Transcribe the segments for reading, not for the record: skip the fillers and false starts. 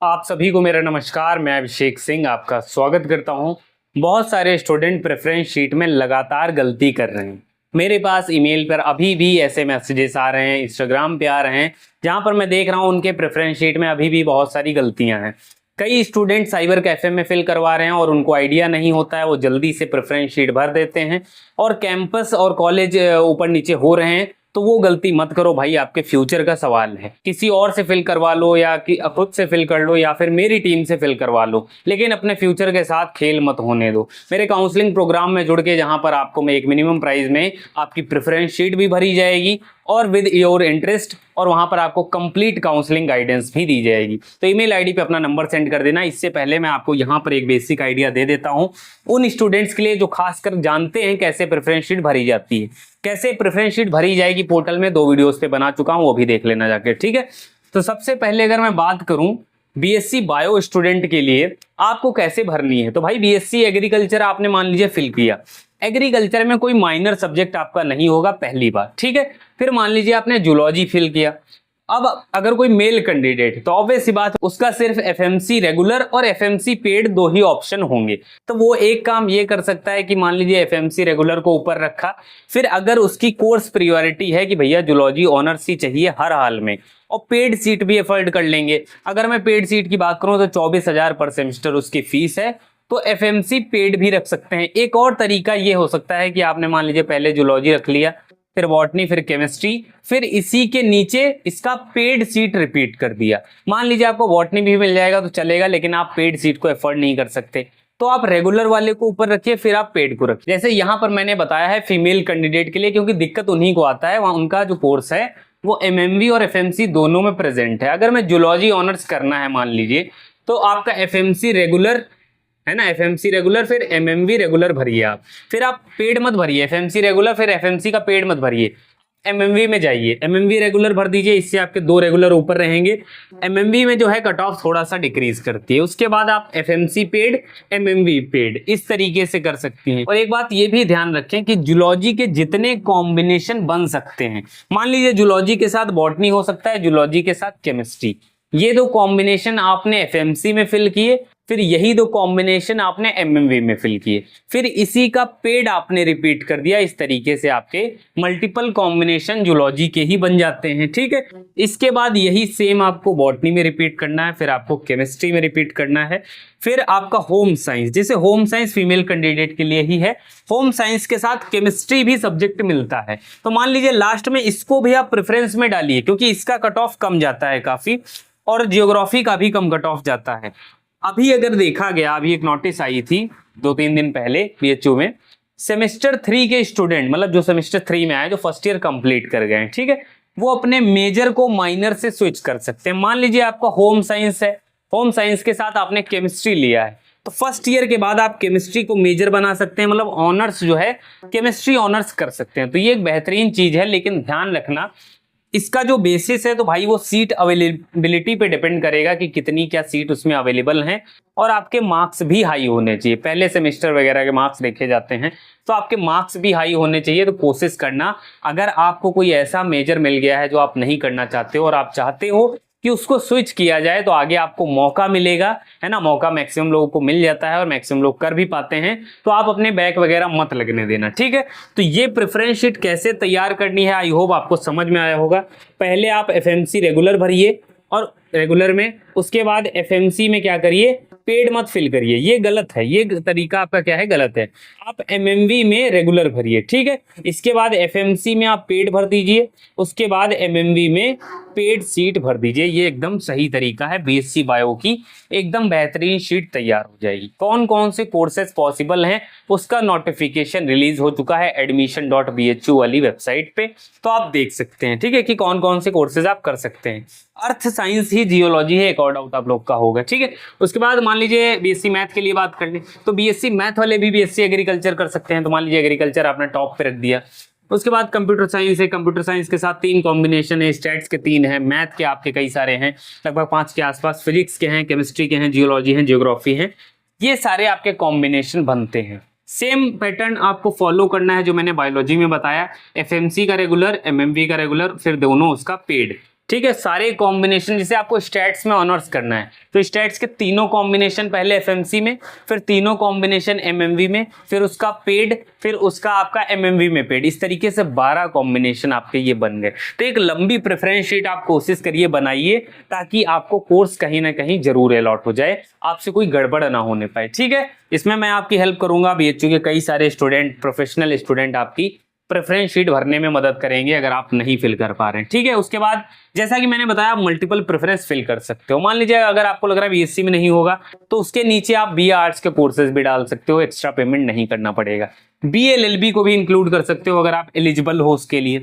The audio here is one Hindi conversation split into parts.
आप सभी को मेरा नमस्कार। मैं अभिषेक सिंह आपका स्वागत करता हूं। बहुत सारे स्टूडेंट प्रेफरेंस शीट में लगातार गलती कर रहे हैं। मेरे पास ईमेल पर अभी भी ऐसे मैसेजेस आ रहे हैं, इंस्टाग्राम पे आ रहे हैं, जहां पर मैं देख रहा हूं उनके प्रेफरेंस शीट में अभी भी बहुत सारी गलतियां हैं। कई स्टूडेंट साइबर कैफे में फिल करवा रहे हैं और उनको आइडिया नहीं होता है, वो जल्दी से प्रेफरेंस शीट भर देते हैं और कैंपस और कॉलेज ऊपर नीचे हो रहे हैं। तो वो गलती मत करो भाई, आपके फ्यूचर का सवाल है। किसी और से फिल करवा लो या कि खुद से फिल कर लो या फिर मेरी टीम से फिल करवा लो, लेकिन अपने फ्यूचर के साथ खेल मत होने दो। मेरे काउंसलिंग प्रोग्राम में जुड़ के, जहां पर आपको मैं एक मिनिमम प्राइस में आपकी प्रेफरेंस शीट भी भरी जाएगी और विद योर इंटरेस्ट, और वहां पर आपको कंप्लीट काउंसलिंग गाइडेंस भी दी जाएगी। तो ईमेल आईडी पे अपना नंबर सेंड कर देना। इससे पहले मैं आपको यहां पर एक बेसिक आइडिया दे देता हूं उन स्टूडेंट्स के लिए जो खासकर जानते हैं कैसे प्रेफरेंस शीट भरी जाती है। कैसे प्रेफरेंस शीट भरी जाएगी पोर्टल में 2 वीडियोस पे बना चुका हूं, वो भी देख लेना जाके, ठीक है। तो सबसे पहले अगर मैं बात करूं बीएससी बायो स्टूडेंट के लिए आपको कैसे भरनी है, तो भाई बीएससी एग्रीकल्चर आपने मान लीजिए फिल किया। एग्रीकल्चर में कोई माइनर सब्जेक्ट आपका नहीं होगा पहली बार, ठीक है। फिर मान लीजिए आपने जूलॉजी फिल किया। अब अगर कोई मेल कैंडिडेट, तो ऑब्वियस सी बात, उसका सिर्फ एफएमसी रेगुलर और एफएमसी पेड 2 ही ऑप्शन होंगे। तो वो एक काम ये कर सकता है कि मान लीजिए एफएमसी रेगुलर को ऊपर रखा, फिर अगर उसकी कोर्स प्रायोरिटी है कि भैया जूलॉजी ऑनर्स ही चाहिए हर हाल में, और पेड सीट भी अफोर्ड कर लेंगे। अगर मैं पेड सीट की बात करूं तो 24,000 पर सेमेस्टर उसकी फीस है, तो एफएमसी पेड भी रख सकते हैं। एक और तरीका ये हो सकता है कि आपने मान लीजिए पहले जूलॉजी रख लिया, फिर बॉटनी, फिर केमिस्ट्री, फिर इसी के नीचे इसका पेड सीट रिपीट कर दिया। मान लीजिए आपको बॉटनी भी मिल जाएगा तो चलेगा, लेकिन आप पेड सीट को अफोर्ड नहीं कर सकते, तो आप रेगुलर वाले को ऊपर रखिए, फिर आप पेड को रखिए। जैसे यहां पर मैंने बताया है फीमेल कैंडिडेट के लिए, क्योंकि दिक्कत उन्हीं को आता है, वहां उनका जो कोर्स है वो एमएमवी और एफएमसी दोनों में प्रेजेंट है। अगर मैं जूलॉजी ऑनर्स करना है मान लीजिए, तो आपका एफएमसी रेगुलर है ना, एफएमसी रेगुलर फिर एमएमवी रेगुलर भरिए आप, फिर आप पेड मत भरिए। एफएमसी रेगुलर फिर एफएमसी का पेड मत भरिए, एमएमवी में जाइए, एमएमवी रेगुलर भर दीजिए। इससे आपके 2 रेगुलर ऊपर रहेंगे। एमएमवी में जो है कट ऑफ थोड़ा सा डिक्रीज करती है। उसके बाद आप एफएमसी पेड, एमएमवी पेड, इस तरीके से कर सकती हैं। और एक बात ये भी ध्यान रखें कि जूलॉजी के जितने कॉम्बिनेशन बन सकते हैं, मान लीजिए जूलॉजी के साथ बॉटनी हो सकता है, जूलॉजी के साथ केमिस्ट्री, ये 2 कॉम्बिनेशन आपने एफएमसी में फिल किए, फिर यही 2 कॉम्बिनेशन आपने एमएमवी में फिल किए, फिर इसी का पेड आपने रिपीट कर दिया। इस तरीके से आपके मल्टीपल कॉम्बिनेशन जूलॉजी के ही बन जाते हैं, ठीक है। इसके बाद यही सेम आपको बॉटनी में रिपीट करना है, फिर आपको केमिस्ट्री में रिपीट करना है, फिर आपका होम साइंस, जैसे होम साइंस फीमेल कैंडिडेट के लिए ही है, होम साइंस के साथ केमिस्ट्री भी सब्जेक्ट मिलता है। तो मान लीजिए लास्ट में इसको भी आप प्रेफरेंस में डालिए, क्योंकि इसका कट ऑफ कम जाता है काफी, और जियोग्राफी का भी कम कट ऑफ जाता है। अभी अगर देखा गया, अभी एक नोटिस आई थी 2-3 दिन पहले बीएचयू में, सेमेस्टर 3 के स्टूडेंट, मतलब जो सेमेस्टर 3 में आए, जो फर्स्ट ईयर कंप्लीट कर गए हैं, ठीक है, वो अपने मेजर को माइनर से स्विच कर सकते हैं। मान लीजिए आपका होम साइंस है, होम साइंस के साथ आपने केमिस्ट्री लिया है, तो फर्स्ट ईयर के बाद आप केमिस्ट्री को मेजर बना सकते हैं, मतलब ऑनर्स जो है केमिस्ट्री ऑनर्स कर सकते हैं। तो ये एक बेहतरीन चीज है, लेकिन ध्यान रखना इसका जो बेसिस है तो भाई वो सीट अवेलेबिलिटी पे डिपेंड करेगा कि कितनी क्या सीट उसमें अवेलेबल हैं, और आपके मार्क्स भी हाई होने चाहिए। पहले सेमेस्टर वगैरह के मार्क्स देखे जाते हैं, तो आपके मार्क्स भी हाई होने चाहिए। तो कोशिश करना, अगर आपको कोई ऐसा मेजर मिल गया है जो आप नहीं करना चाहते हो और आप चाहते हो कि उसको स्विच किया जाए, तो आगे आपको मौका मिलेगा, है ना। मौका मैक्सिमम लोगों को मिल जाता है और मैक्सिमम लोग कर भी पाते हैं, तो आप अपने बैक वगैरह मत लगने देना, ठीक है। तो ये प्रेफरेंस शीट कैसे तैयार करनी है, आई होप आपको समझ में आया होगा। पहले आप एफएमसी रेगुलर भरिए, और रेगुलर में उसके बाद एफएमसी में क्या करिए, पेड मत फिल करिए, ये गलत है, ये तरीका आपका क्या है, गलत है। आप एमएमवी में रेगुलर भरिए, ठीक है। इसके बाद एफएमसी में आप पेड भर दीजिए, उसके बाद एमएमवी में पेड सीट भर दीजिए। ये एकदम सही तरीका है, बीएससी बायो की एकदम बेहतरीन शीट तैयार हो जाएगी। कौन कौन से कोर्सेज पॉसिबल हैं उसका नोटिफिकेशन रिलीज हो चुका है admission.bhu वाली वेबसाइट पे, तो आप देख सकते हैं, ठीक है, कि कौन कौन से कोर्सेज आप कर सकते हैं। अर्थ साइंस ही जियोलॉजी है, एक और डाउट आप लोग का होगा, ठीक है। उसके बाद मान लीजिए बीएससी मैथ के लिए बात कर लें, तो बीएससी मैथ वाले भी बीएससी एग्रीकल्चर कर सकते हैं। तो मान लीजिए एग्रीकल्चर आपने टॉप पे रख दिया। उसके बाद कंप्यूटर साइंस है, कंप्यूटर साइंस के साथ 3 कॉम्बिनेशन है, स्टैट्स के 3 है, मैथ के आपके कई सारे हैं, लगभग 5 के आसपास, फिजिक्स के हैं, केमिस्ट्री के हैं, जियोलॉजी हैं, जियोग्राफी हैं। ये सारे आपके कॉम्बिनेशन बनते हैं। सेम पैटर्न आपको फॉलो करना है जो मैंने बायोलॉजी में बताया, एफएमसी का रेगुलर, एमएमवी का रेगुलर, फिर दोनों उसका पेड। ठीक है, सारे कॉम्बिनेशन, जैसे आपको स्टैट्स में ऑनर्स करना है तो स्टैट्स के तीनों कॉम्बिनेशन पहले एफएमसी में, फिर तीनों कॉम्बिनेशन एमएमवी में, फिर उसका पेड, फिर उसका आपका एमएमवी में पेड, इस तरीके से 12 कॉम्बिनेशन आपके ये बन गए। तो एक लंबी प्रेफरेंस शीट आप कोशिश करिए बनाइए, ताकि आपको कोर्स कहीं ना कहीं जरूर अलॉट हो जाए, आपसे कोई गड़बड़ ना होने पाए। ठीक है, इसमें मैं आपकी हेल्प करूंगा। बीएचयू के कई सारे स्टूडेंट, प्रोफेशनल स्टूडेंट आपकी प्रेफरेंस शीट भरने में मदद करेंगे अगर आप नहीं फिल कर पा रहे हैं। ठीक है, उसके बाद जैसा कि मैंने बताया, आप मल्टीपल प्रेफरेंस फिल कर सकते हो। मान लीजिए अगर आपको लग रहा है बीएससी में नहीं होगा, तो उसके नीचे आप बीए आर्ट्स के कोर्सेज भी डाल सकते हो, एक्स्ट्रा पेमेंट नहीं करना पड़ेगा। बीए एलएलबी को भी इंक्लूड कर सकते हो अगर आप एलिजिबल हो उसके लिए।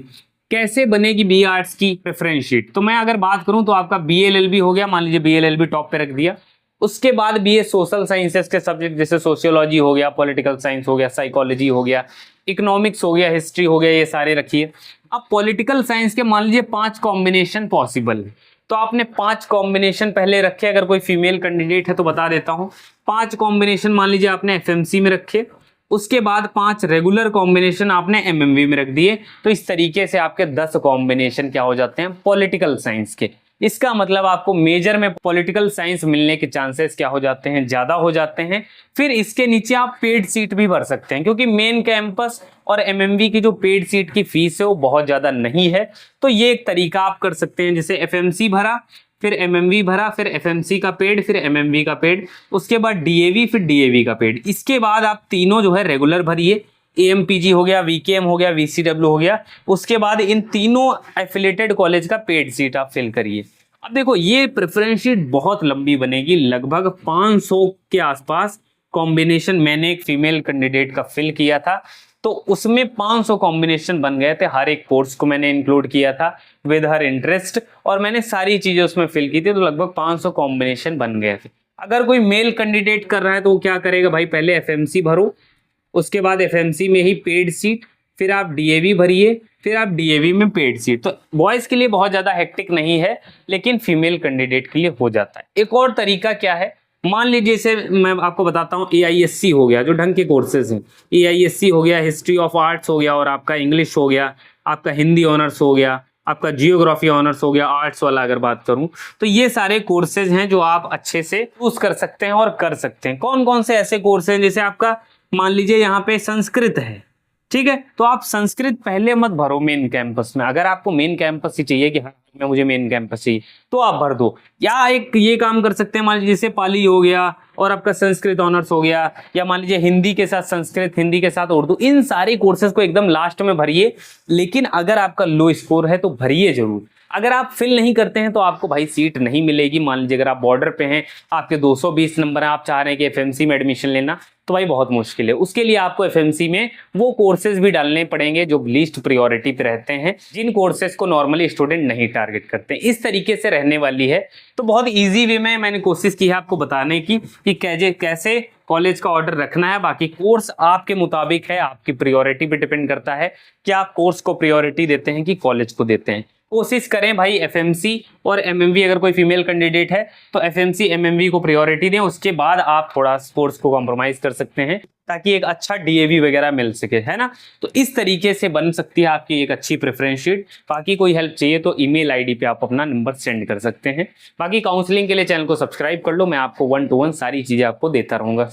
कैसे बनेगी बीए आर्ट्स की प्रेफरेंस शीट, तो मैं अगर बात करूं तो आपका बीए एलएलबी हो गया, मान लीजिए बीए एलएलबी टॉप पे रख दिया। उसके बाद बीए सोशल साइंसेस के सब्जेक्ट जैसे सोशियोलॉजी हो गया, पॉलिटिकल साइंस हो गया, साइकोलॉजी हो गया, इकोनॉमिक्स हो गया, हिस्ट्री हो गया, ये सारे रखिए। अब पॉलिटिकल साइंस के मान लीजिए 5 कॉम्बिनेशन पॉसिबल है, तो आपने 5 कॉम्बिनेशन पहले रखे। अगर कोई फीमेल कैंडिडेट है तो बता देता हूं, 5 कॉम्बिनेशन मान लीजिए आपने एफएमसी में रखे, उसके बाद 5 रेगुलर कॉम्बिनेशन आपने एमएमवी में रख दिए। तो इस तरीके से आपके 10 कॉम्बिनेशन क्या हो जाते हैं, पॉलिटिकल साइंस के। इसका मतलब आपको मेजर में पॉलिटिकल साइंस मिलने के चांसेस क्या हो जाते हैं, ज्यादा हो जाते हैं। फिर इसके नीचे आप पेड सीट भी भर सकते हैं, क्योंकि मेन कैंपस और एमएमवी की जो पेड सीट की फीस है वो बहुत ज्यादा नहीं है। तो ये एक तरीका आप कर सकते हैं, जैसे एफएमसी भरा, फिर एमएमवी भरा, फिर एफएमसी का पेड, फिर एमएमवी का पेड, उसके बाद डीएवी, फिर डीएवी का पेड। इसके बाद आप तीनों जो है रेगुलर भरिए, एएमपीजी हो गया, वीकेएम हो गया, वीसीडब्ल्यू हो गया। उसके बाद इन तीनों एफिलेटेड कॉलेज का पेड सीट आप फिल करिए। अब देखो ये प्रेफरेंस शीट बहुत लंबी बनेगी, लगभग 500 के आसपास कॉम्बिनेशन मैंने एक फीमेल कैंडिडेट का फिल किया था, तो उसमें 500 कॉम्बिनेशन बन गए थे। हर एक कोर्स को मैंने इंक्लूड किया था विद हर इंटरेस्ट, और मैंने सारी चीजें उसमें फिल की थी, तो लगभग 500 कॉम्बिनेशन बन गए थे। अगर कोई मेल कैंडिडेट कर रहा है तो वो क्या करेगा भाई, पहले एफएमसी भरो, उसके बाद एफएमसी में ही पेड सीट, फिर आप डीएवी भरिए, फिर आप डीएवी में पेड सीट। तो बॉयज के लिए बहुत ज्यादा हेक्टिक नहीं है, लेकिन फीमेल कैंडिडेट के लिए हो जाता है। एक और तरीका क्या है, मान लीजिए जैसे मैं आपको बताता हूँ, एआईएससी हो गया, जो ढंग के कोर्सेज हैं, एआईएससी हो गया, हिस्ट्री ऑफ आर्ट्स हो गया, और आपका इंग्लिश हो गया, आपका हिंदी ऑनर्स हो गया, आपका जियोग्राफी ऑनर्स हो गया, आर्ट्स वाला अगर बात करूं, तो ये सारे कोर्सेज हैं जो आप अच्छे से चूज कर सकते हैं और कर सकते हैं। कौन कौन से ऐसे कोर्स हैं, जैसे आपका मान लीजिए यहाँ पे संस्कृत है, ठीक है, तो आप संस्कृत पहले मत भरो मेन कैंपस में। अगर आपको मेन कैंपस ही चाहिए कि हाँ मैं मुझे मेन कैंपस चाहिए, तो आप भर दो। या एक ये काम कर सकते हैं, मान लीजिए जैसे पाली हो गया और आपका संस्कृत ऑनर्स हो गया, या मान लीजिए हिंदी के साथ संस्कृत, हिंदी के साथ उर्दू, इन सारे कोर्सेज को एकदम लास्ट में भरिए। लेकिन अगर आपका लो स्कोर है तो भरिए जरूर। अगर आप फिल नहीं करते हैं तो आपको भाई सीट नहीं मिलेगी। मान लीजिए अगर आप बॉर्डर पे हैं, आपके 220 नंबर हैं, आप चाह रहे हैं कि एफएमसी में एडमिशन लेना, तो भाई बहुत मुश्किल है। उसके लिए आपको एफएमसी में वो कोर्सेज भी डालने पड़ेंगे जो लीस्ट प्रायोरिटी पे रहते हैं, जिन कोर्सेज को नॉर्मली स्टूडेंट नहीं टारगेट करते। इस तरीके से रहने वाली है। तो बहुत ईजी वे में मैंने कोशिश की है आपको बताने की कि कैसे कॉलेज का ऑर्डर रखना है। बाकी कोर्स आपके मुताबिक है, आपकी प्रायोरिटी पे डिपेंड करता है कि आप कोर्स को प्रायोरिटी देते हैं कि कॉलेज को देते हैं। कोशिश करें भाई एफएमसी और एमएमवी, अगर कोई फीमेल कैंडिडेट है तो एफएमसी एमएमवी को प्रायोरिटी दें, उसके बाद आप थोड़ा कोर्स को कॉम्प्रोमाइज कर सकते हैं, ताकि एक अच्छा डीएवी वगैरह मिल सके, है ना। तो इस तरीके से बन सकती है आपकी एक अच्छी प्रेफरेंस शीट। बाकी कोई हेल्प चाहिए तो ईमेल आईडी पे आप अपना नंबर सेंड कर सकते हैं। बाकी काउंसलिंग के लिए चैनल को सब्सक्राइब कर लो, मैं आपको 1 to 1 सारी चीजें आपको देता रहूंगा।